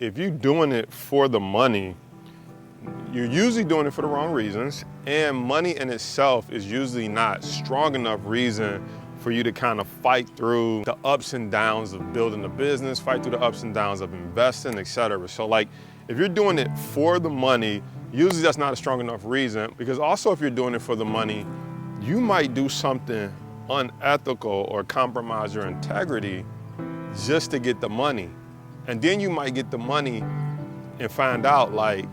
If you're doing it for the money, you're usually doing it for the wrong reasons, and money in itself is usually not strong enough reason for you to kind of fight through the ups and downs of building a business, fight through the ups and downs of investing, etc. So like, if you're doing it for the money, usually that's not a strong enough reason, because also if you're doing it for the money, you might do something unethical or compromise your integrity just to get the money. And then you might get the money and find out like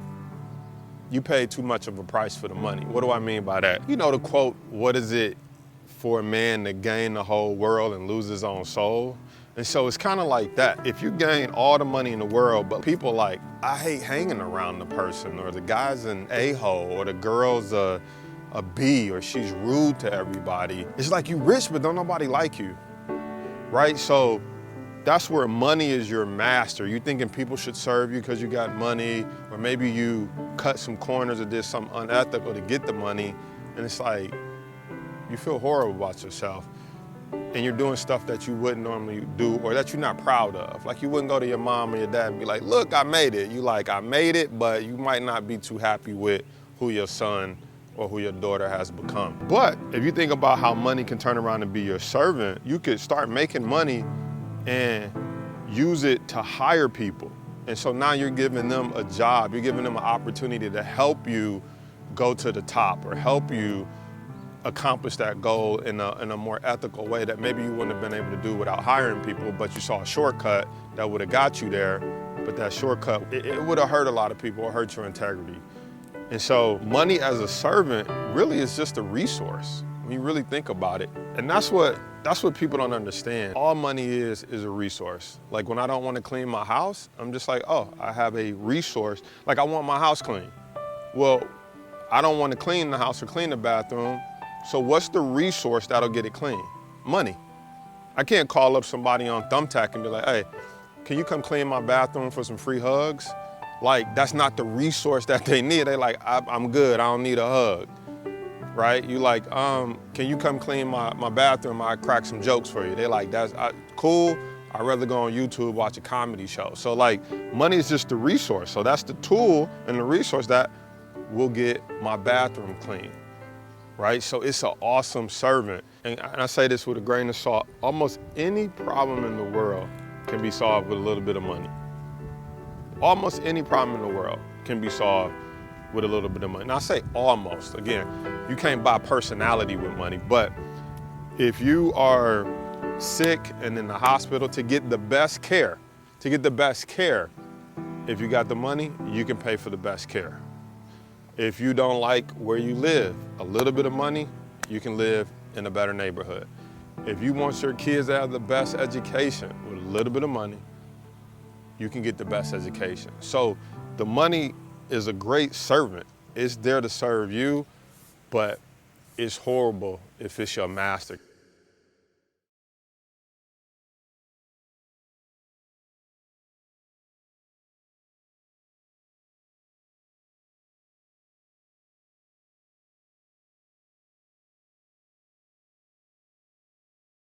you paid too much of a price for the money. What do I mean by that? You know the quote, what is it for a man to gain the whole world and lose his own soul? And so it's kind of like that. If you gain all the money in the world, but people like, I hate hanging around the person, or the guy's an a-hole, or the girl's a B, or she's rude to everybody. It's like you rich, but don't nobody like you, right? So that's where money is your master. You thinking people should serve you because you got money, or maybe you cut some corners or did something unethical to get the money, and it's like, you feel horrible about yourself, and you're doing stuff that you wouldn't normally do, or that you're not proud of. Like you wouldn't go to your mom or your dad and be like, look, I made it. You like, I made it, but you might not be too happy with who your son or who your daughter has become. But if you think about how money can turn around and be your servant, you could start making money and use it to hire people. And so now you're giving them a job, you're giving them an opportunity to help you go to the top, or help you accomplish that goal in a more ethical way that maybe you wouldn't have been able to do without hiring people, but you saw a shortcut that would have got you there. But that shortcut, it would have hurt a lot of people, or hurt your integrity. And so money as a servant really is just a resource when you really think about it. And that's what people don't understand. All money is a resource. Like when I don't want to clean my house, I'm just like, oh, I have a resource. Like I want my house clean. Well, I don't want to clean the house or clean the bathroom. So what's the resource that'll get it clean? Money. I can't call up somebody on Thumbtack and be like, hey, can you come clean my bathroom for some free hugs? Like, that's not the resource that they need. They like, I'm good, I don't need a hug, right? You like, can you come clean my bathroom? I crack some jokes for you. They like, that's cool. I'd rather go on YouTube, watch a comedy show. So like, money is just the resource. So that's the tool and the resource that will get my bathroom clean, right? So it's an awesome servant. And I say this with a grain of salt. Almost any problem in the world can be solved with a little bit of money. Almost any problem in the world can be solved with a little bit of money. And I say almost, again, you can't buy personality with money, but if you are sick and in the hospital, to get the best care, if you got the money, you can pay for the best care. If you don't like where you live, a little bit of money, you can live in a better neighborhood. If you want your kids to have the best education, with a little bit of money, you can get the best education. So the money is a great servant. It's there to serve you, but it's horrible if it's your master.